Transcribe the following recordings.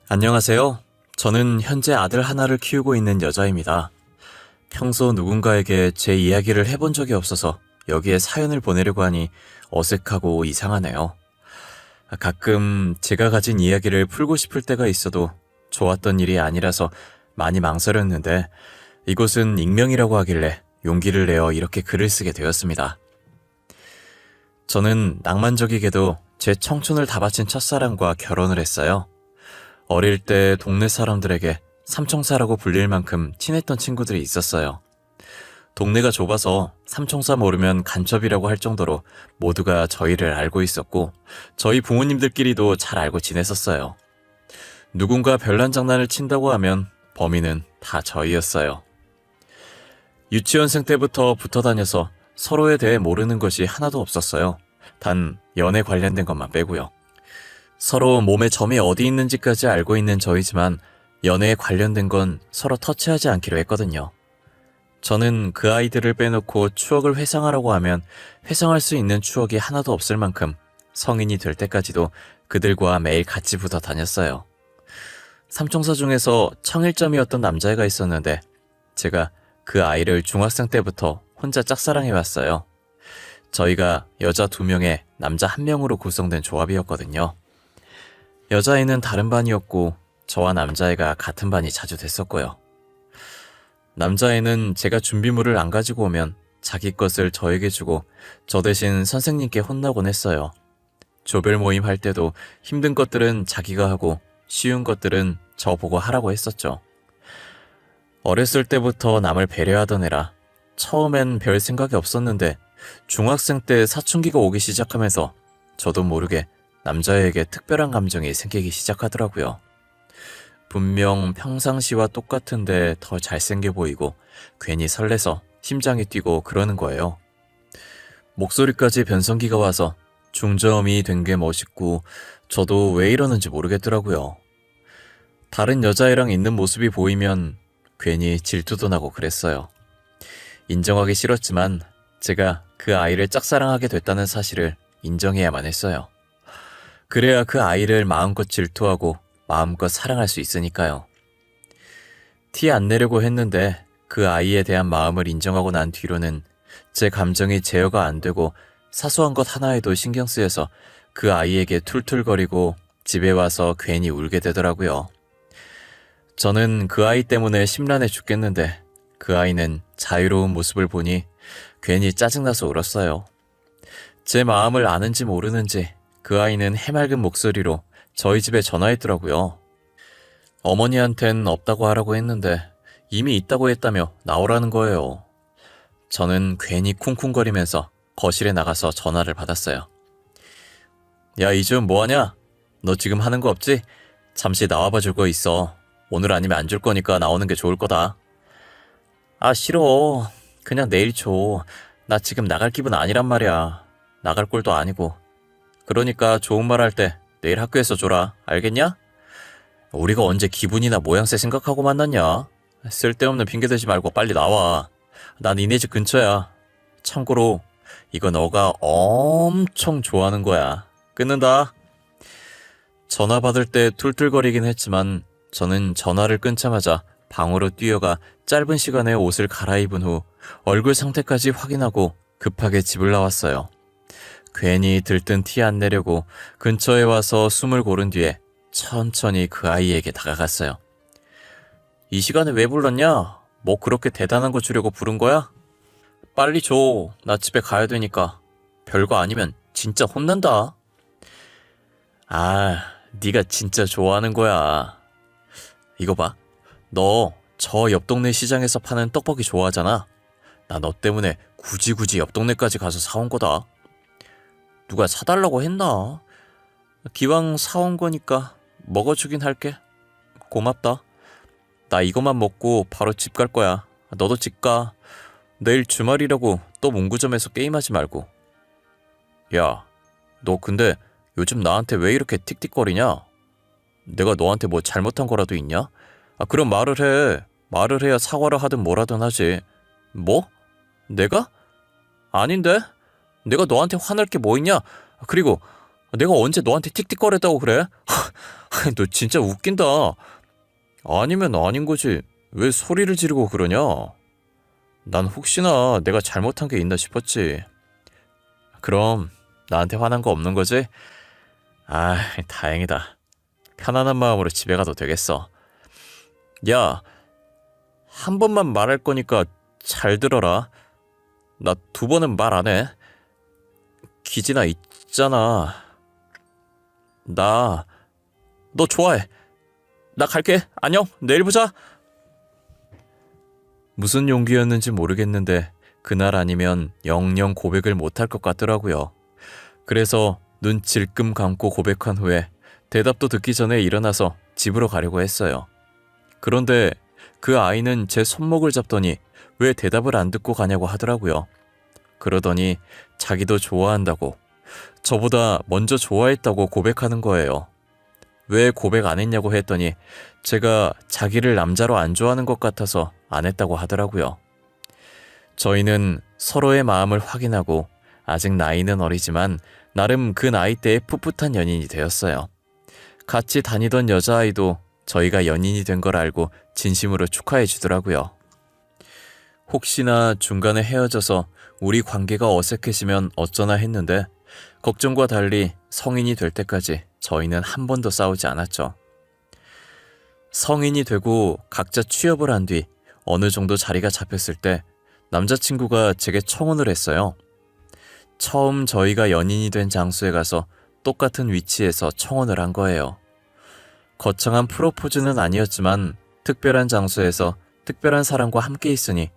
안녕하세요. 저는 현재 아들 하나를 키우고 있는 여자입니다. 평소 누군가에게 제 이야기를 해본 적이 없어서 여기에 사연을 보내려고 하니 어색하고 이상하네요. 가끔 제가 가진 이야기를 풀고 싶을 때가 있어도 좋았던 일이 아니라서 많이 망설였는데 이곳은 익명이라고 하길래 용기를 내어 이렇게 글을 쓰게 되었습니다. 저는 낭만적이게도 제 청춘을 다 바친 첫사랑과 결혼을 했어요. 어릴 때 동네 사람들에게 삼총사라고 불릴 만큼 친했던 친구들이 있었어요. 동네가 좁아서 삼총사 모르면 간첩이라고 할 정도로 모두가 저희를 알고 있었고 저희 부모님들끼리도 잘 알고 지냈었어요. 누군가 별난 장난을 친다고 하면 범인은 다 저희였어요. 유치원생 때부터 붙어 다녀서 서로에 대해 모르는 것이 하나도 없었어요. 단 연애 관련된 것만 빼고요. 서로 몸에 점이 어디 있는지까지 알고 있는 저희지만 연애에 관련된 건 서로 터치하지 않기로 했거든요. 저는 그 아이들을 빼놓고 추억을 회상하라고 하면 회상할 수 있는 추억이 하나도 없을 만큼 성인이 될 때까지도 그들과 매일 같이 붙어 다녔어요. 삼총사 중에서 청일점이었던 남자애가 있었는데 제가 그 아이를 중학생 때부터 혼자 짝사랑해왔어요. 저희가 여자 2명에 남자 1명으로 구성된 조합이었거든요. 여자애는 다른 반이었고 저와 남자애가 같은 반이 자주 됐었고요. 남자애는 제가 준비물을 안 가지고 오면 자기 것을 저에게 주고 저 대신 선생님께 혼나곤 했어요. 조별 모임 할 때도 힘든 것들은 자기가 하고 쉬운 것들은 저 보고 하라고 했었죠. 어렸을 때부터 남을 배려하던 애라 처음엔 별 생각이 없었는데 중학생 때 사춘기가 오기 시작하면서 저도 모르게 남자애에게 특별한 감정이 생기기 시작하더라고요. 분명 평상시와 똑같은데 더 잘생겨 보이고 괜히 설레서 심장이 뛰고 그러는 거예요. 목소리까지 변성기가 와서 중저음이 된 게 멋있고 저도 왜 이러는지 모르겠더라고요. 다른 여자애랑 있는 모습이 보이면 괜히 질투도 나고 그랬어요. 인정하기 싫었지만 제가 그 아이를 짝사랑하게 됐다는 사실을 인정해야만 했어요. 그래야 그 아이를 마음껏 질투하고 마음껏 사랑할 수 있으니까요. 티 안 내려고 했는데 그 아이에 대한 마음을 인정하고 난 뒤로는 제 감정이 제어가 안 되고 사소한 것 하나에도 신경 쓰여서 그 아이에게 툴툴거리고 집에 와서 괜히 울게 되더라고요. 저는 그 아이 때문에 심란해 죽겠는데 그 아이는 자유로운 모습을 보니 괜히 짜증나서 울었어요. 제 마음을 아는지 모르는지 그 아이는 해맑은 목소리로 저희 집에 전화했더라고요. 어머니한텐 없다고 하라고 했는데 이미 있다고 했다며 나오라는 거예요. 저는 괜히 쿵쿵거리면서 거실에 나가서 전화를 받았어요. 야, 이준 뭐하냐? 너 지금 하는 거 없지? 잠시 나와봐 줄 거 있어. 오늘 아니면 안 줄 거니까 나오는 게 좋을 거다. 아, 싫어. 그냥 내일 줘. 나 지금 나갈 기분 아니란 말이야. 나갈 꼴도 아니고. 그러니까 좋은 말 할 때 내일 학교에서 줘라. 알겠냐? 우리가 언제 기분이나 모양새 생각하고 만났냐? 쓸데없는 핑계 대지 말고 빨리 나와. 난 니네 집 근처야. 참고로 이거 너가 엄청 좋아하는 거야. 끊는다. 전화 받을 때 툴툴거리긴 했지만 저는 전화를 끊자마자 방으로 뛰어가 짧은 시간에 옷을 갈아입은 후 얼굴 상태까지 확인하고 급하게 집을 나왔어요. 괜히 들뜬 티 안 내려고 근처에 와서 숨을 고른 뒤에 천천히 그 아이에게 다가갔어요. 이 시간에 왜 불렀냐? 뭐 그렇게 대단한 거 주려고 부른 거야? 빨리 줘. 나 집에 가야 되니까. 별거 아니면 진짜 혼난다. 아, 네가 진짜 좋아하는 거야. 이거 봐. 너 저 옆 동네 시장에서 파는 떡볶이 좋아하잖아. 나 너 때문에 굳이 옆 동네까지 가서 사온 거다. 누가 사달라고 했나? 기왕 사온 거니까 먹어주긴 할게. 고맙다. 나 이것만 먹고 바로 집 갈 거야. 너도 집 가. 내일 주말이라고 또 문구점에서 게임하지 말고. 야, 너 근데 요즘 나한테 왜 이렇게 틱틱거리냐? 내가 너한테 뭐 잘못한 거라도 있냐? 아, 그럼 말을 해. 말을 해야 사과를 하든 뭐라든 하지. 뭐? 내가? 아닌데? 내가 너한테 화낼 게 뭐 있냐? 그리고 내가 언제 너한테 틱틱거렸다고 그래? 너 진짜 웃긴다. 아니면 아닌 거지. 왜 소리를 지르고 그러냐? 난 혹시나 내가 잘못한 게 있나 싶었지. 그럼 나한테 화난 거 없는 거지? 아, 다행이다. 편안한 마음으로 집에 가도 되겠어. 야, 한 번만 말할 거니까 잘 들어라. 나 2번은 말 안 해. 기진아 있잖아. 너 좋아해. 나 갈게. 안녕. 내일 보자. 무슨 용기였는지 모르겠는데 그날 아니면 영영 고백을 못할 것 같더라고요. 그래서 눈 질끔 감고 고백한 후에 대답도 듣기 전에 일어나서 집으로 가려고 했어요. 그런데 그 아이는 제 손목을 잡더니 왜 대답을 안 듣고 가냐고 하더라고요. 그러더니 자기도 좋아한다고, 저보다 먼저 좋아했다고 고백하는 거예요. 왜 고백 안 했냐고 했더니 제가 자기를 남자로 안 좋아하는 것 같아서 안 했다고 하더라고요. 저희는 서로의 마음을 확인하고 아직 나이는 어리지만 나름 그 나이 때에 풋풋한 연인이 되었어요. 같이 다니던 여자아이도 저희가 연인이 된 걸 알고 진심으로 축하해 주더라고요. 혹시나 중간에 헤어져서 우리 관계가 어색해지면 어쩌나 했는데 걱정과 달리 성인이 될 때까지 저희는 한 번도 싸우지 않았죠. 성인이 되고 각자 취업을 한 뒤 어느 정도 자리가 잡혔을 때 남자친구가 제게 청혼을 했어요. 처음 저희가 연인이 된 장소에 가서 똑같은 위치에서 청혼을 한 거예요. 거창한 프로포즈는 아니었지만 특별한 장소에서 특별한 사람과 함께 있으니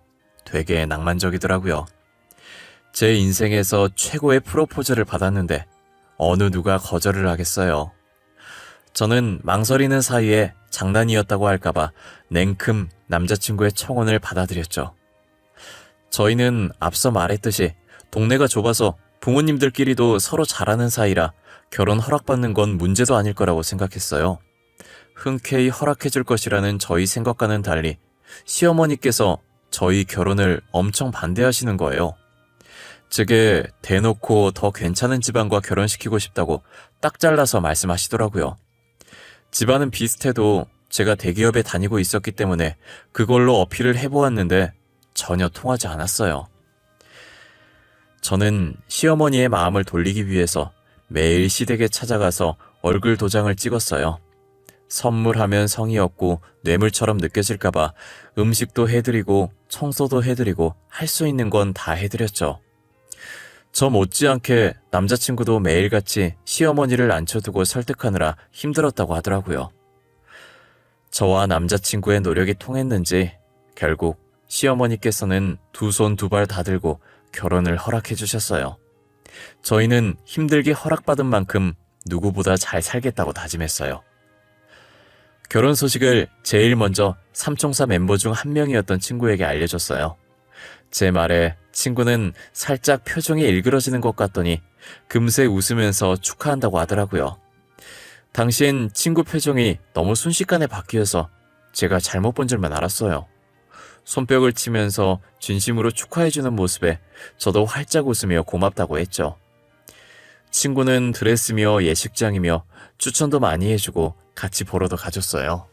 되게 낭만적이더라고요. 제 인생에서 최고의 프로포즈를 받았는데 어느 누가 거절을 하겠어요. 저는 망설이는 사이에 장난이었다고 할까봐 냉큼 남자친구의 청혼을 받아들였죠. 저희는 앞서 말했듯이 동네가 좁아서 부모님들끼리도 서로 잘 아는 사이라 결혼 허락받는 건 문제도 아닐 거라고 생각했어요. 흔쾌히 허락해줄 것이라는 저희 생각과는 달리 시어머니께서 저희 결혼을 엄청 반대하시는 거예요. 제게 대놓고 더 괜찮은 집안과 결혼시키고 싶다고 딱 잘라서 말씀하시더라고요. 집안은 비슷해도 제가 대기업에 다니고 있었기 때문에 그걸로 어필을 해보았는데 전혀 통하지 않았어요. 저는 시어머니의 마음을 돌리기 위해서 매일 시댁에 찾아가서 얼굴 도장을 찍었어요. 선물하면 성의 없고 뇌물처럼 느껴질까봐 음식도 해드리고 청소도 해드리고 할 수 있는 건 다 해드렸죠. 저 못지않게 남자친구도 매일같이 시어머니를 앉혀두고 설득하느라 힘들었다고 하더라고요. 저와 남자친구의 노력이 통했는지 결국 시어머니께서는 2손 2발 다 들고 결혼을 허락해 주셨어요. 저희는 힘들게 허락받은 만큼 누구보다 잘 살겠다고 다짐했어요. 결혼 소식을 제일 먼저 삼총사 멤버 중 한 명이었던 친구에게 알려줬어요. 제 말에 친구는 살짝 표정이 일그러지는 것 같더니 금세 웃으면서 축하한다고 하더라고요. 당시엔 친구 표정이 너무 순식간에 바뀌어서 제가 잘못 본 줄만 알았어요. 손뼉을 치면서 진심으로 축하해주는 모습에 저도 활짝 웃으며 고맙다고 했죠. 친구는 드레스며 예식장이며 추천도 많이 해주고 같이 보러도 가줬어요.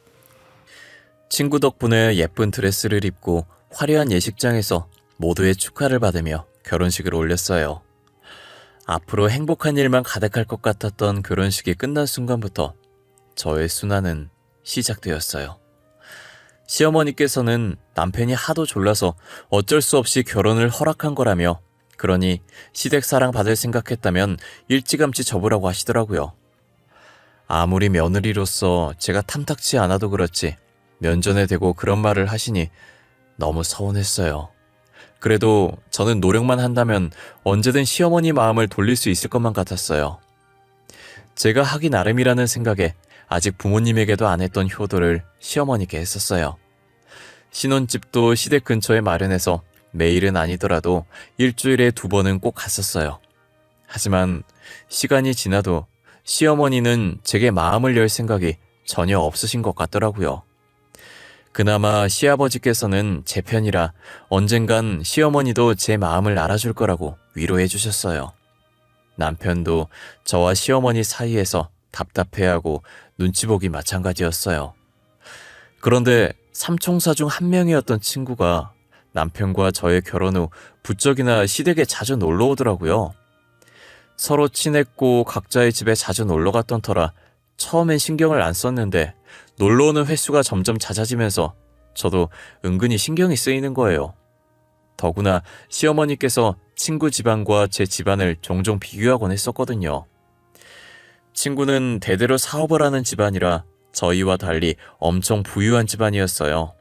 친구 덕분에 예쁜 드레스를 입고 화려한 예식장에서 모두의 축하를 받으며 결혼식을 올렸어요. 앞으로 행복한 일만 가득할 것 같았던 결혼식이 끝난 순간부터 저의 순환은 시작되었어요. 시어머니께서는 남편이 하도 졸라서 어쩔 수 없이 결혼을 허락한 거라며, 그러니 시댁 사랑 받을 생각했다면 일찌감치 접으라고 하시더라고요. 아무리 며느리로서 제가 탐탁치 않아도 그렇지 면전에 대고 그런 말을 하시니 너무 서운했어요. 그래도 저는 노력만 한다면 언제든 시어머니 마음을 돌릴 수 있을 것만 같았어요. 제가 하기 나름이라는 생각에 아직 부모님에게도 안 했던 효도를 시어머니께 했었어요. 신혼집도 시댁 근처에 마련해서 매일은 아니더라도 일주일에 2번은 꼭 갔었어요. 하지만 시간이 지나도 시어머니는 제게 마음을 열 생각이 전혀 없으신 것 같더라고요. 그나마 시아버지께서는 제 편이라 언젠간 시어머니도 제 마음을 알아줄 거라고 위로해 주셨어요. 남편도 저와 시어머니 사이에서 답답해하고 눈치 보기 마찬가지였어요. 그런데 삼총사 중 한 명이었던 친구가 남편과 저의 결혼 후 부쩍이나 시댁에 자주 놀러 오더라고요. 서로 친했고 각자의 집에 자주 놀러 갔던 터라 처음엔 신경을 안 썼는데 놀러 오는 횟수가 점점 잦아지면서 저도 은근히 신경이 쓰이는 거예요. 더구나 시어머니께서 친구 집안과 제 집안을 종종 비교하곤 했었거든요. 친구는 대대로 사업을 하는 집안이라 저희와 달리 엄청 부유한 집안이었어요.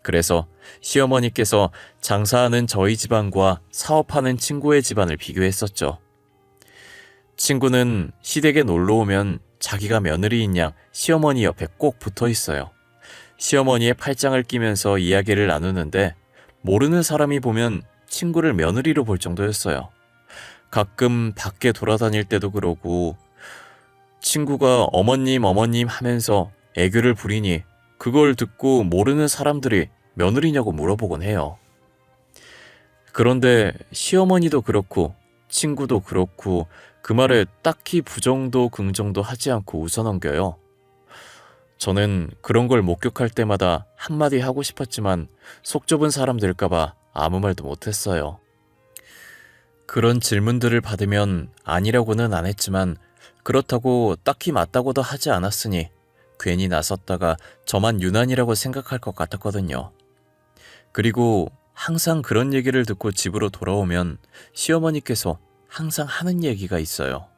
그래서 시어머니께서 장사하는 저희 집안과 사업하는 친구의 집안을 비교했었죠. 친구는 시댁에 놀러 오면 자기가 며느리인 양 시어머니 옆에 꼭 붙어 있어요. 시어머니의 팔짱을 끼면서 이야기를 나누는데 모르는 사람이 보면 친구를 며느리로 볼 정도였어요. 가끔 밖에 돌아다닐 때도 그러고 친구가 어머님 하면서 애교를 부리니 그걸 듣고 모르는 사람들이 며느리냐고 물어보곤 해요. 그런데 시어머니도 그렇고 친구도 그렇고 그 말에 딱히 부정도 긍정도 하지 않고 웃어넘겨요. 저는 그런 걸 목격할 때마다 한마디 하고 싶었지만 속 좁은 사람 될까봐 아무 말도 못했어요. 그런 질문들을 받으면 아니라고는 안 했지만 그렇다고 딱히 맞다고도 하지 않았으니 괜히 나섰다가 저만 유난이라고 생각할 것 같았거든요. 그리고 항상 그런 얘기를 듣고 집으로 돌아오면 시어머니께서 항상 하는 얘기가 있어요.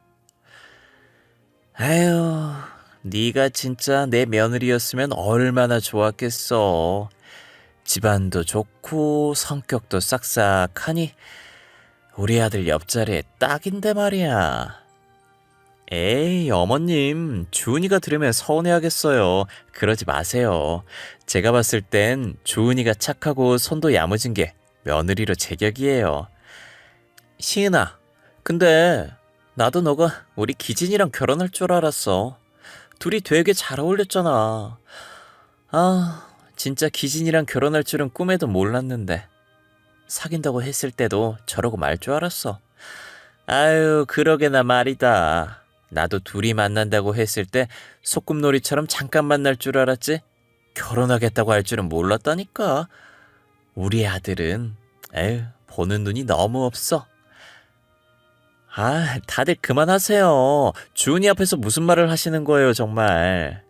아유, 네가 진짜 내 며느리였으면 얼마나 좋았겠어. 집안도 좋고 성격도 싹싹하니 우리 아들 옆자리에 딱인데 말이야. 에이, 어머님, 주은이가 들으면 서운해하겠어요. 그러지 마세요. 제가 봤을 땐 주은이가 착하고 손도 야무진 게 며느리로 제격이에요. 시은아, 근데 나도 너가 우리 기진이랑 결혼할 줄 알았어. 둘이 되게 잘 어울렸잖아. 아, 진짜 기진이랑 결혼할 줄은 꿈에도 몰랐는데. 사귄다고 했을 때도 저러고 말 줄 알았어. 아유, 그러게나 말이다. 나도 둘이 만난다고 했을 때 소꿉놀이처럼 잠깐 만날 줄 알았지 결혼하겠다고 할 줄은 몰랐다니까. 우리 아들은 보는 눈이 너무 없어. 아, 다들 그만하세요. 주은이 앞에서 무슨 말을 하시는 거예요, 정말.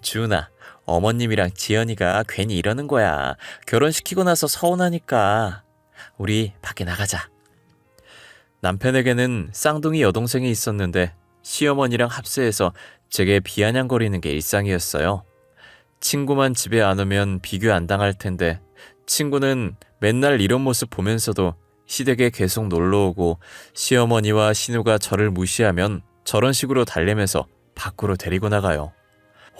주은아, 어머님이랑 지연이가 괜히 이러는 거야. 결혼시키고 나서 서운하니까. 우리 밖에 나가자. 남편에게는 쌍둥이 여동생이 있었는데 시어머니랑 합세해서 제게 비아냥거리는 게 일상이었어요. 친구만 집에 안 오면 비교 안 당할 텐데 친구는 맨날 이런 모습 보면서도 시댁에 계속 놀러오고 시어머니와 신우가 저를 무시하면 저런 식으로 달래면서 밖으로 데리고 나가요.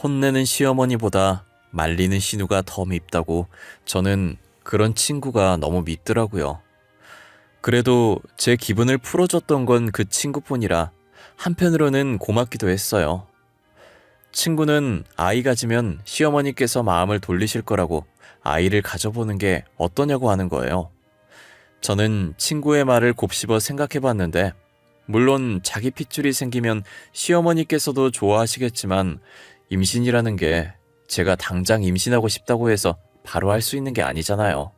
혼내는 시어머니보다 말리는 신우가 더 밉다고 저는 그런 친구가 너무 밉더라고요. 그래도 제 기분을 풀어줬던 건 그 친구뿐이라 한편으로는 고맙기도 했어요. 친구는 아이 가지면 시어머니께서 마음을 돌리실 거라고 아이를 가져보는 게 어떠냐고 하는 거예요. 저는 친구의 말을 곱씹어 생각해봤는데 물론 자기 핏줄이 생기면 시어머니께서도 좋아하시겠지만 임신이라는 게 제가 당장 임신하고 싶다고 해서 바로 할 수 있는 게 아니잖아요.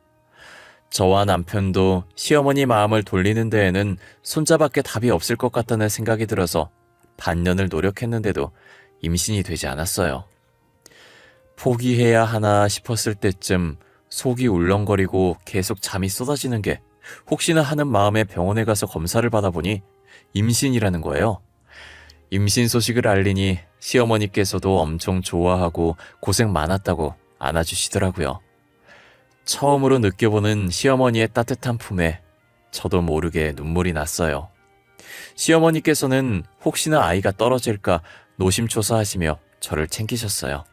저와 남편도 시어머니 마음을 돌리는 데에는 손자밖에 답이 없을 것 같다는 생각이 들어서 반년을 노력했는데도 임신이 되지 않았어요. 포기해야 하나 싶었을 때쯤 속이 울렁거리고 계속 잠이 쏟아지는 게 혹시나 하는 마음에 병원에 가서 검사를 받아보니 임신이라는 거예요. 임신 소식을 알리니 시어머니께서도 엄청 좋아하고 고생 많았다고 안아주시더라고요. 처음으로 느껴보는 시어머니의 따뜻한 품에 저도 모르게 눈물이 났어요. 시어머니께서는 혹시나 아이가 떨어질까 노심초사하시며 저를 챙기셨어요.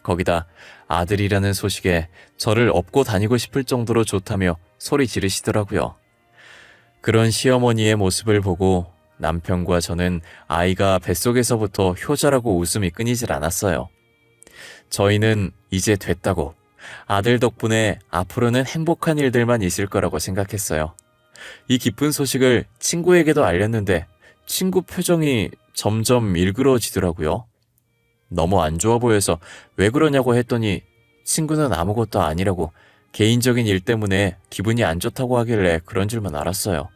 거기다 아들이라는 소식에 저를 업고 다니고 싶을 정도로 좋다며 소리 지르시더라고요. 그런 시어머니의 모습을 보고 남편과 저는 아이가 뱃속에서부터 효자라고 웃음이 끊이질 않았어요. 저희는 이제 됐다고 아들 덕분에 앞으로는 행복한 일들만 있을 거라고 생각했어요. 이 기쁜 소식을 친구에게도 알렸는데 친구 표정이 점점 일그러지더라고요. 너무 안 좋아 보여서 왜 그러냐고 했더니 친구는 아무것도 아니라고 개인적인 일 때문에 기분이 안 좋다고 하길래 그런 줄만 알았어요.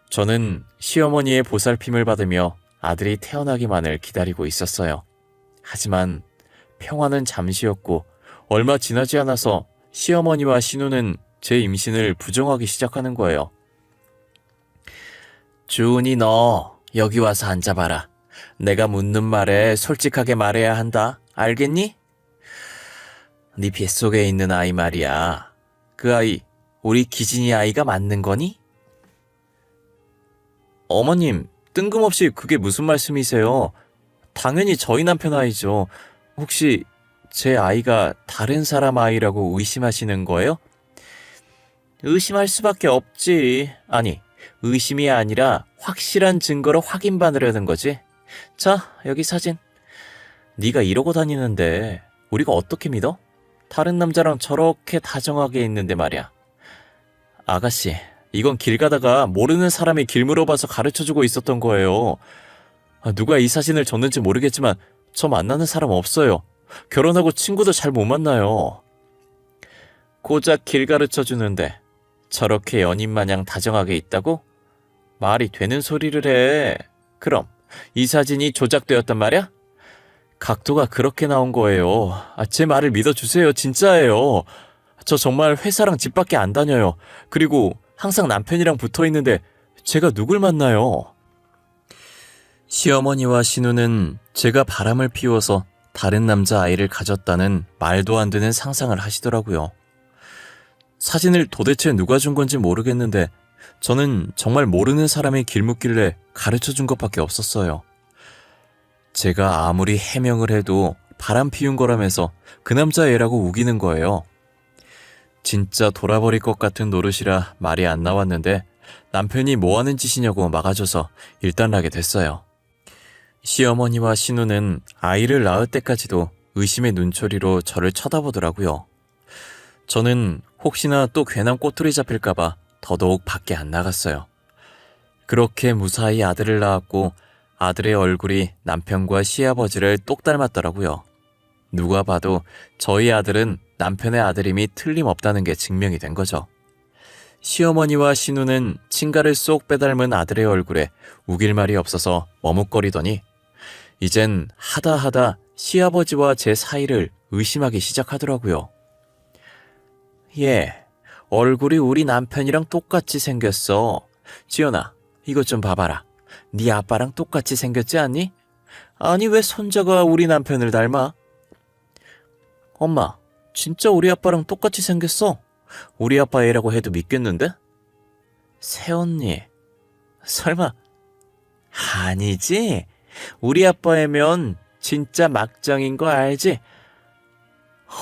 저는 시어머니의 보살핌을 받으며 아들이 태어나기만을 기다리고 있었어요. 하지만 평화는 잠시였고 얼마 지나지 않아서 시어머니와 신우는 제 임신을 부정하기 시작하는 거예요. 주은이 너 여기 와서 앉아봐라. 내가 묻는 말에 솔직하게 말해야 한다. 알겠니? 네 뱃속에 있는 아이 말이야. 그 아이 우리 기진이 아이가 맞는 거니? 어머님, 뜬금없이 그게 무슨 말씀이세요? 당연히 저희 남편 아이죠. 혹시 제 아이가 다른 사람 아이라고 의심하시는 거예요? 의심할 수밖에 없지. 아니, 의심이 아니라 확실한 증거로 확인받으려는 거지. 자, 여기 사진. 네가 이러고 다니는데 우리가 어떻게 믿어? 다른 남자랑 저렇게 다정하게 있는데 말이야. 아가씨, 이건 길 가다가 모르는 사람이 길 물어봐서 가르쳐주고 있었던 거예요. 누가 이 사진을 줬는지 모르겠지만 저 만나는 사람 없어요. 결혼하고 친구도 잘 못 만나요. 고작 길 가르쳐주는데 저렇게 연인 마냥 다정하게 있다고? 말이 되는 소리를 해. 그럼 이 사진이 조작되었단 말이야? 각도가 그렇게 나온 거예요. 제 말을 믿어주세요. 진짜예요. 저 정말 회사랑 집 밖에 안 다녀요. 그리고 항상 남편이랑 붙어 있는데 제가 누굴 만나요? 시어머니와 신우는 제가 바람을 피워서 다른 남자 아이를 가졌다는 말도 안 되는 상상을 하시더라고요. 사진을 도대체 누가 준 건지 모르겠는데 저는 정말 모르는 사람이 길 묻길래 가르쳐 준 것밖에 없었어요. 제가 아무리 해명을 해도 바람 피운 거라면서 그 남자 애라고 우기는 거예요. 진짜 돌아버릴 것 같은 노릇이라 말이 안 나왔는데 남편이 뭐 하는 짓이냐고 막아줘서 일단락이 됐어요. 시어머니와 신우는 아이를 낳을 때까지도 의심의 눈초리로 저를 쳐다보더라고요. 저는 혹시나 또 괜한 꼬투리 잡힐까봐 더더욱 밖에 안 나갔어요. 그렇게 무사히 아들을 낳았고 아들의 얼굴이 남편과 시아버지를 똑 닮았더라고요. 누가 봐도 저희 아들은 남편의 아들임이 틀림없다는 게 증명이 된 거죠. 시어머니와 신우는 친가를 쏙 빼닮은 아들의 얼굴에 우길 말이 없어서 머뭇거리더니 이젠 하다 시아버지와 제 사이를 의심하기 시작하더라고요. 얘, 얼굴이 우리 남편이랑 똑같이 생겼어. 지연아, 이것 좀 봐봐라. 네 아빠랑 똑같이 생겼지 않니? 아니 왜 손자가 우리 남편을 닮아? 엄마, 진짜 우리 아빠랑 똑같이 생겼어. 우리 아빠 애라고 해도 믿겠는데? 새언니, 설마 아니지? 우리 아빠 애면 진짜 막장인 거 알지?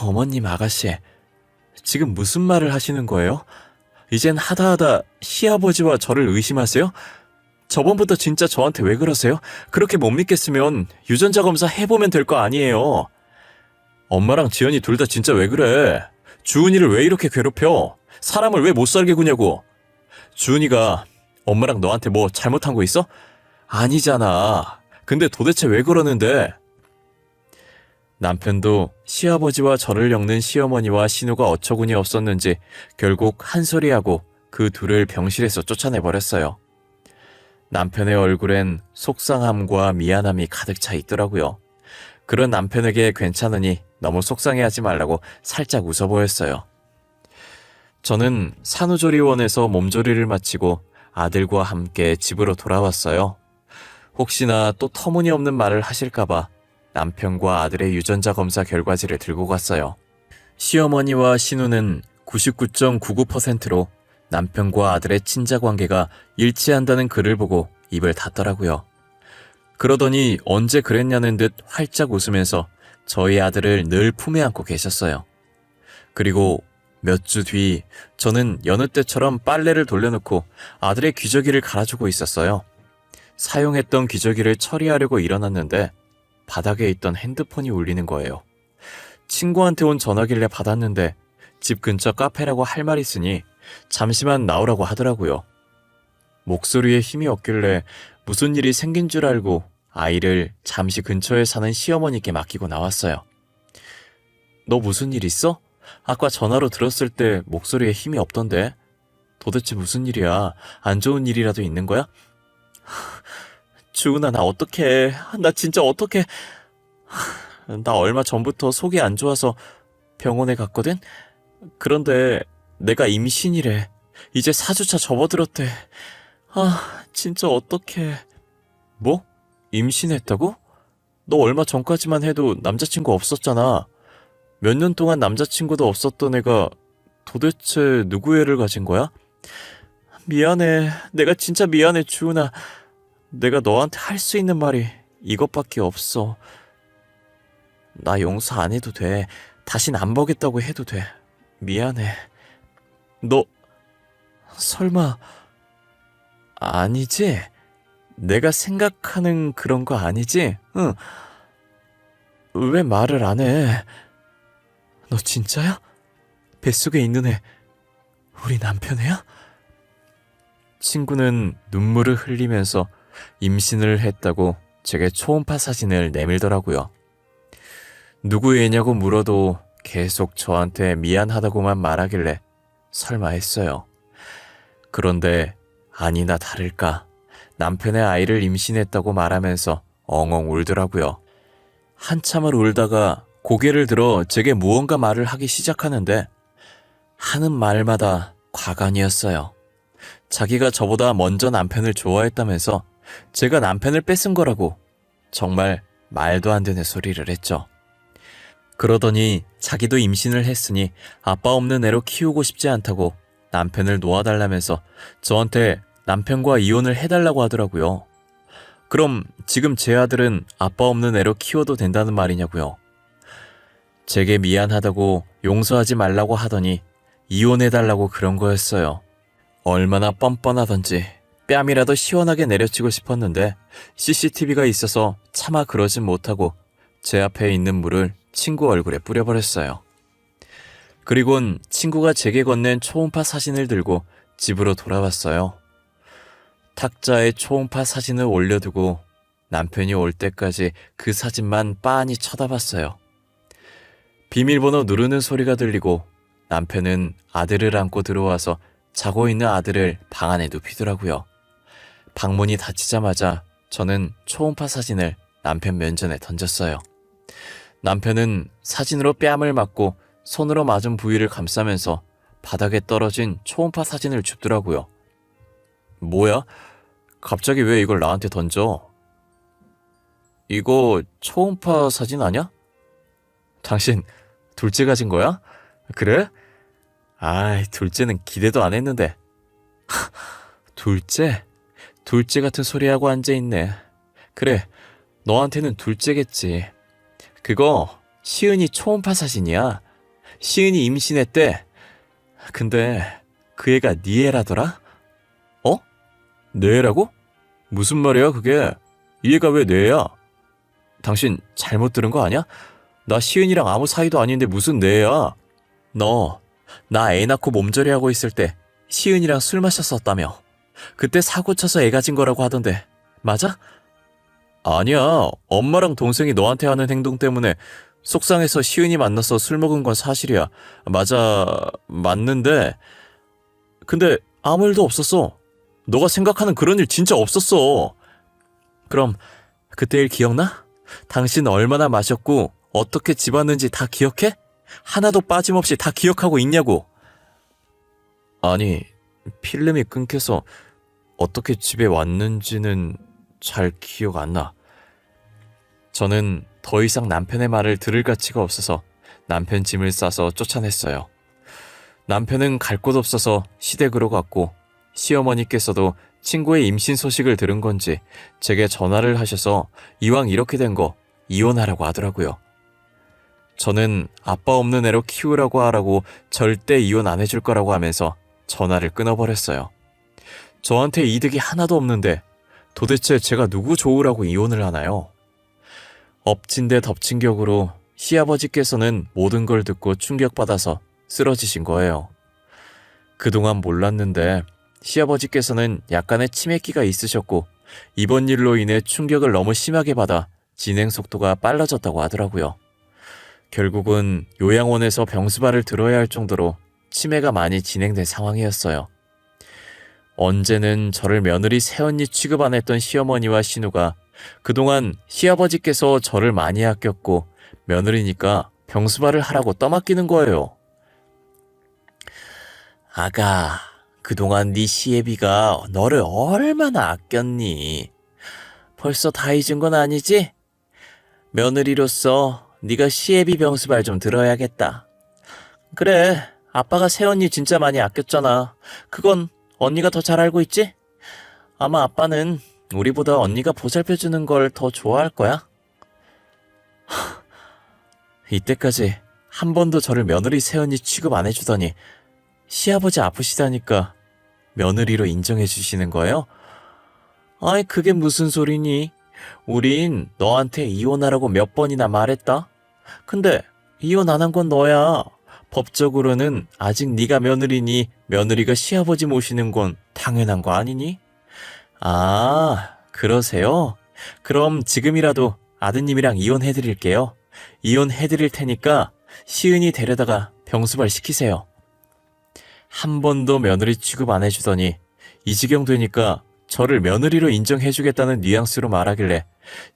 어머님 아가씨, 지금 무슨 말을 하시는 거예요? 이젠 하다 시아버지와 저를 의심하세요? 저번부터 진짜 저한테 왜 그러세요? 그렇게 못 믿겠으면 유전자 검사 해보면 될 거 아니에요. 엄마랑 지연이 둘 다 진짜 왜 그래? 주은이를 왜 이렇게 괴롭혀? 사람을 왜 못 살게 구냐고. 주은이가 엄마랑 너한테 뭐 잘못한 거 있어? 아니잖아. 근데 도대체 왜 그러는데? 남편도 시아버지와 저를 엮는 시어머니와 신우가 어처구니 없었는지 결국 한 소리하고 그 둘을 병실에서 쫓아내버렸어요. 남편의 얼굴엔 속상함과 미안함이 가득 차 있더라고요. 그런 남편에게 괜찮으니 너무 속상해하지 말라고 살짝 웃어 보였어요. 저는 산후조리원에서 몸조리를 마치고 아들과 함께 집으로 돌아왔어요. 혹시나 또 터무니없는 말을 하실까봐 남편과 아들의 유전자 검사 결과지를 들고 갔어요. 시어머니와 신우는 99.99%로 남편과 아들의 친자 관계가 일치한다는 글을 보고 입을 닫더라고요. 그러더니 언제 그랬냐는 듯 활짝 웃으면서 저희 아들을 늘 품에 안고 계셨어요. 그리고 몇 주 뒤 저는 여느 때처럼 빨래를 돌려놓고 아들의 귀저귀를 갈아주고 있었어요. 사용했던 귀저귀를 처리하려고 일어났는데 바닥에 있던 핸드폰이 울리는 거예요. 친구한테 온 전화길래 받았는데 집 근처 카페라고 할 말 있으니 잠시만 나오라고 하더라고요. 목소리에 힘이 없길래 무슨 일이 생긴 줄 알고 아이를 잠시 근처에 사는 시어머니께 맡기고 나왔어요. 너 무슨 일 있어? 아까 전화로 들었을 때 목소리에 힘이 없던데. 도대체 무슨 일이야? 안 좋은 일이라도 있는 거야? 주은아, 나 어떡해. 나 진짜 어떡해. 나 얼마 전부터 속이 안 좋아서 병원에 갔거든? 그런데 내가 임신이래. 이제 4주차 접어들었대. 진짜 어떡해. 뭐? 임신했다고? 너 얼마 전까지만 해도 남자친구 없었잖아. 몇 년 동안 남자친구도 없었던 애가 도대체 누구 애를 가진 거야? 미안해. 내가 진짜 미안해, 주은아. 내가 너한테 할 수 있는 말이 이것밖에 없어. 나 용서 안 해도 돼. 다신 안 보겠다고 해도 돼. 미안해. 너 설마 아니지? 내가 생각하는 그런 거 아니지? 응. 왜 말을 안 해? 너 진짜야? 뱃속에 있는 애 우리 남편 애야? 친구는 눈물을 흘리면서 임신을 했다고 제게 초음파 사진을 내밀더라고요. 누구 애냐고 물어도 계속 저한테 미안하다고만 말하길래 설마 했어요. 그런데 아니나 다를까 남편의 아이를 임신했다고 말하면서 엉엉 울더라고요. 한참을 울다가 고개를 들어 제게 무언가 말을 하기 시작하는데 하는 말마다 과간이었어요. 자기가 저보다 먼저 남편을 좋아했다면서 제가 남편을 뺏은 거라고 정말 말도 안 되는 소리를 했죠. 그러더니 자기도 임신을 했으니 아빠 없는 애로 키우고 싶지 않다고 남편을 놓아달라면서 저한테 남편과 이혼을 해달라고 하더라고요. 그럼 지금 제 아들은 아빠 없는 애로 키워도 된다는 말이냐고요. 제게 미안하다고 용서하지 말라고 하더니 이혼해달라고 그런 거였어요. 얼마나 뻔뻔하던지 뺨이라도 시원하게 내려치고 싶었는데 CCTV가 있어서 차마 그러진 못하고 제 앞에 있는 물을 친구 얼굴에 뿌려버렸어요. 그리곤 친구가 제게 건넨 초음파 사진을 들고 집으로 돌아왔어요. 탁자에 초음파 사진을 올려두고 남편이 올 때까지 그 사진만 빤히 쳐다봤어요. 비밀번호 누르는 소리가 들리고 남편은 아들을 안고 들어와서 자고 있는 아들을 방 안에 눕히더라고요. 방문이 닫히자마자 저는 초음파 사진을 남편 면전에 던졌어요. 남편은 사진으로 뺨을 맞고 손으로 맞은 부위를 감싸면서 바닥에 떨어진 초음파 사진을 줍더라고요. 뭐야? 갑자기 왜 이걸 나한테 던져? 이거 초음파 사진 아냐? 당신 둘째 가진 거야? 그래? 아이, 둘째는 기대도 안 했는데. 둘째? 둘째 같은 소리하고 앉아있네. 그래, 너한테는 둘째겠지. 그거 시은이 초음파 사진이야. 시은이 임신했대. 근데 그 애가 네 애라더라? 어? 내 애라고? 무슨 말이야 그게? 이 애가 왜 내 애야? 당신 잘못 들은 거 아니야? 나 시은이랑 아무 사이도 아닌데 무슨 내 애야? 너 나 애 낳고 몸조리 하고 있을 때 시은이랑 술 마셨었다며. 그때 사고 쳐서 애 가진 거라고 하던데 맞아? 아니야. 엄마랑 동생이 너한테 하는 행동 때문에 속상해서 시은이 만나서 술 먹은 건 사실이야. 맞는데 근데 아무 일도 없었어. 너가 생각하는 그런 일 진짜 없었어. 그럼 그때 일 기억나? 당신 얼마나 마셨고 어떻게 집 왔는지 다 기억해? 하나도 빠짐없이 다 기억하고 있냐고. 아니, 필름이 끊겨서 어떻게 집에 왔는지는 잘 기억 안 나. 저는 더 이상 남편의 말을 들을 가치가 없어서 남편 짐을 싸서 쫓아냈어요. 남편은 갈 곳 없어서 시댁으로 갔고 시어머니께서도 친구의 임신 소식을 들은 건지 제게 전화를 하셔서 이왕 이렇게 된 거 이혼하라고 하더라고요. 저는 아빠 없는 애로 키우라고 하라고 절대 이혼 안 해줄 거라고 하면서 전화를 끊어버렸어요. 저한테 이득이 하나도 없는데 도대체 제가 누구 좋으라고 이혼을 하나요? 엎친 데 덮친 격으로 시아버지께서는 모든 걸 듣고 충격받아서 쓰러지신 거예요. 그동안 몰랐는데 시아버지께서는 약간의 치매기가 있으셨고 이번 일로 인해 충격을 너무 심하게 받아 진행 속도가 빨라졌다고 하더라고요. 결국은 요양원에서 병수발을 들어야 할 정도로 치매가 많이 진행된 상황이었어요. 언제는 저를 며느리 새언니 취급 안 했던 시어머니와 신우가 그동안 시아버지께서 저를 많이 아꼈고 며느리니까 병수발을 하라고 떠맡기는 거예요. 아가, 그동안 네 시애비가 너를 얼마나 아꼈니? 벌써 다 잊은 건 아니지? 며느리로서 네가 시애비 병수발 좀 들어야겠다. 그래, 아빠가 새언니 진짜 많이 아꼈잖아. 그건 언니가 더 잘 알고 있지? 아마 아빠는 우리보다 언니가 보살펴주는 걸 더 좋아할 거야. 이때까지 한 번도 저를 며느리 새언니 취급 안 해주더니 시아버지 아프시다니까 며느리로 인정해 주시는 거예요? 아이, 그게 무슨 소리니? 우린 너한테 이혼하라고 몇 번이나 말했다. 근데 이혼 안 한 건 너야. 법적으로는 아직 네가 며느리니 며느리가 시아버지 모시는 건 당연한 거 아니니? 아, 그러세요? 그럼 지금이라도 아드님이랑 이혼해드릴게요. 이혼해드릴 테니까 시은이 데려다가 병수발 시키세요. 한 번도 며느리 취급 안 해주더니 이 지경 되니까 저를 며느리로 인정해주겠다는 뉘앙스로 말하길래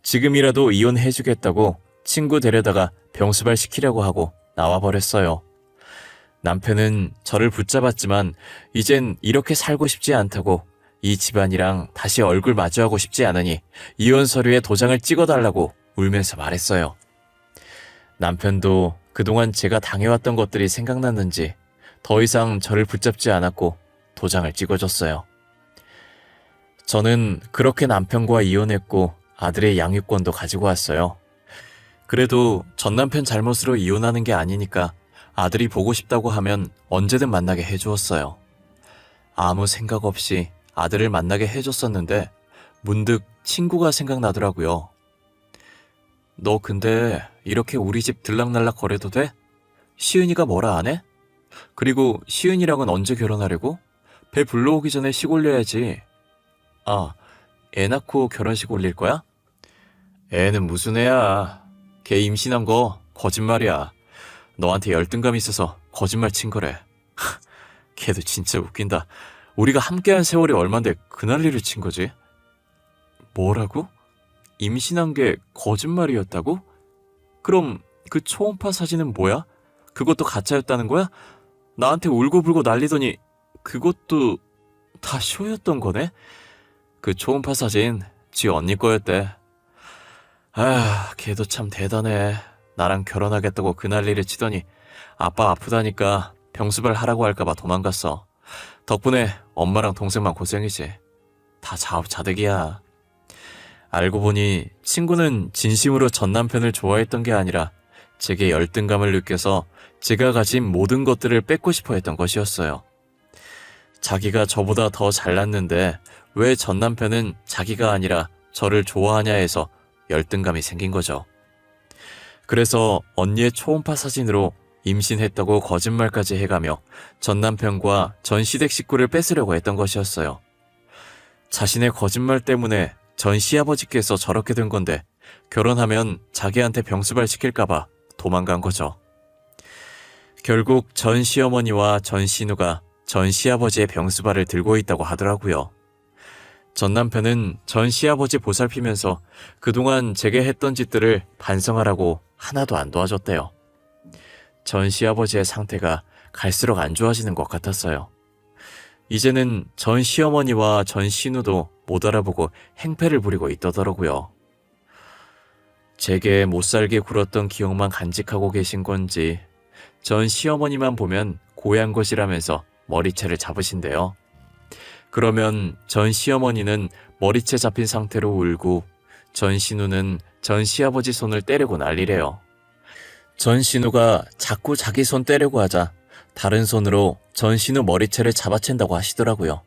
지금이라도 이혼해주겠다고 친구 데려다가 병수발 시키려고 하고 나와버렸어요. 남편은 저를 붙잡았지만 이젠 이렇게 살고 싶지 않다고 이 집안이랑 다시 얼굴 마주하고 싶지 않으니 이혼 서류에 도장을 찍어달라고 울면서 말했어요. 남편도 그동안 제가 당해왔던 것들이 생각났는지 더 이상 저를 붙잡지 않았고 도장을 찍어줬어요. 저는 그렇게 남편과 이혼했고 아들의 양육권도 가지고 왔어요. 그래도 전 남편 잘못으로 이혼하는 게 아니니까 아들이 보고 싶다고 하면 언제든 만나게 해주었어요. 아무 생각 없이 아들을 만나게 해줬었는데 문득 친구가 생각나더라고요. 너 근데 이렇게 우리 집 들락날락 거려도 돼? 시은이가 뭐라 안 해? 그리고 시은이랑은 언제 결혼하려고? 배 불러오기 전에 식 올려야지. 아, 애 낳고 결혼식 올릴 거야? 애는 무슨 애야. 걔 임신한 거 거짓말이야. 너한테 열등감 있어서 거짓말 친 거래. 걔도 진짜 웃긴다. 우리가 함께한 세월이 얼만데 그 난리를 친 거지? 뭐라고? 임신한 게 거짓말이었다고? 그럼 그 초음파 사진은 뭐야? 그것도 가짜였다는 거야? 나한테 울고불고 난리더니 그것도 다 쇼였던 거네? 그 초음파 사진 지 언니 거였대. 아, 걔도 참 대단해. 나랑 결혼하겠다고 그 난리를 치더니 아빠 아프다니까 병수발 하라고 할까봐 도망갔어. 덕분에 엄마랑 동생만 고생이지. 다 자업자득이야. 알고 보니 친구는 진심으로 전 남편을 좋아했던 게 아니라 제게 열등감을 느껴서 제가 가진 모든 것들을 뺏고 싶어 했던 것이었어요. 자기가 저보다 더 잘났는데 왜 전 남편은 자기가 아니라 저를 좋아하냐 해서 열등감이 생긴 거죠. 그래서 언니의 초음파 사진으로 임신했다고 거짓말까지 해가며 전 남편과 전 시댁 식구를 뺏으려고 했던 것이었어요. 자신의 거짓말 때문에 전 시아버지께서 저렇게 된 건데 결혼하면 자기한테 병수발 시킬까봐 도망간 거죠. 결국 전 시어머니와 전 신우가 전 시아버지의 병수발을 들고 있다고 하더라고요. 전 남편은 전 시아버지 보살피면서 그동안 제게 했던 짓들을 반성하라고 하나도 안 도와줬대요. 전 시아버지의 상태가 갈수록 안 좋아지는 것 같았어요. 이제는 전 시어머니와 전 신우도 못 알아보고 행패를 부리고 있더라고요. 제게 못살게 굴었던 기억만 간직하고 계신 건지 전 시어머니만 보면 고향 것이라면서 머리채를 잡으신대요. 그러면 전 시어머니는 머리채 잡힌 상태로 울고 전 신우는 전 시아버지 손을 때리고 난리래요. 전 신우가 자꾸 자기 손 때리고 하자 다른 손으로 전 신우 머리채를 잡아챈다고 하시더라고요.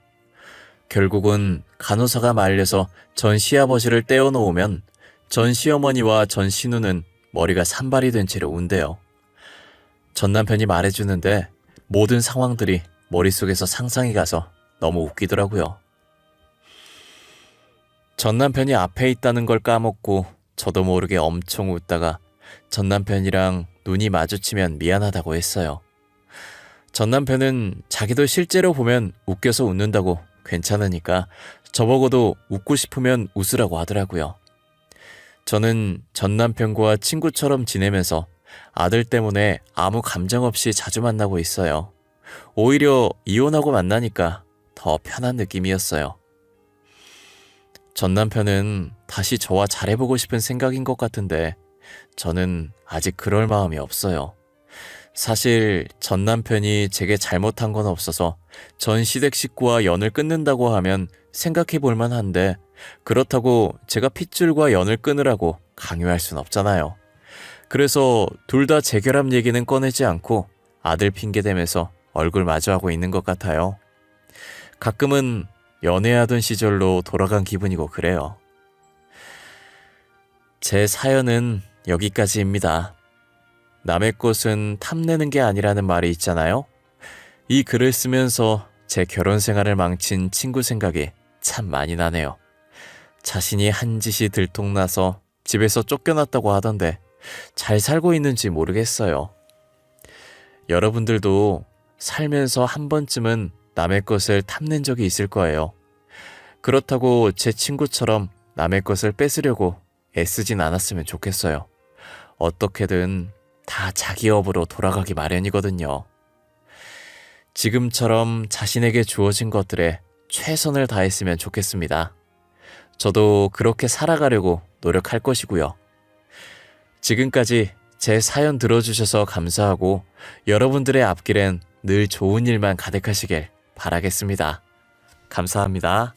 결국은 간호사가 말려서 전 시아버지를 떼어놓으면 전 시어머니와 전 신우는 머리가 산발이 된 채로 운대요. 전 남편이 말해주는데 모든 상황들이 머릿속에서 상상이 가서 너무 웃기더라고요. 전 남편이 앞에 있다는 걸 까먹고 저도 모르게 엄청 웃다가 전 남편이랑 눈이 마주치면 미안하다고 했어요. 전 남편은 자기도 실제로 보면 웃겨서 웃는다고 괜찮으니까 저보고도 웃고 싶으면 웃으라고 하더라고요. 저는 전 남편과 친구처럼 지내면서 아들 때문에 아무 감정 없이 자주 만나고 있어요. 오히려 이혼하고 만나니까 더 편한 느낌이었어요. 전 남편은 다시 저와 잘해보고 싶은 생각인 것 같은데 저는 아직 그럴 마음이 없어요. 사실 전 남편이 제게 잘못한 건 없어서 전 시댁 식구와 연을 끊는다고 하면 생각해 볼 만한데 그렇다고 제가 핏줄과 연을 끊으라고 강요할 순 없잖아요. 그래서 둘 다 재결합 얘기는 꺼내지 않고 아들 핑계 대면서 얼굴 마주하고 있는 것 같아요. 가끔은 연애하던 시절로 돌아간 기분이고 그래요. 제 사연은 여기까지입니다. 남의 것은 탐내는 게 아니라는 말이 있잖아요. 이 글을 쓰면서 제 결혼 생활을 망친 친구 생각이 참 많이 나네요. 자신이 한 짓이 들통나서 집에서 쫓겨났다고 하던데 잘 살고 있는지 모르겠어요. 여러분들도 살면서 한 번쯤은 남의 것을 탐낸 적이 있을 거예요. 그렇다고 제 친구처럼 남의 것을 뺏으려고 애쓰진 않았으면 좋겠어요. 어떻게든 다 자기 업으로 돌아가기 마련이거든요. 지금처럼 자신에게 주어진 것들에 최선을 다했으면 좋겠습니다. 저도 그렇게 살아가려고 노력할 것이고요. 지금까지 제 사연 들어주셔서 감사하고 여러분들의 앞길엔 늘 좋은 일만 가득하시길 바라겠습니다. 감사합니다.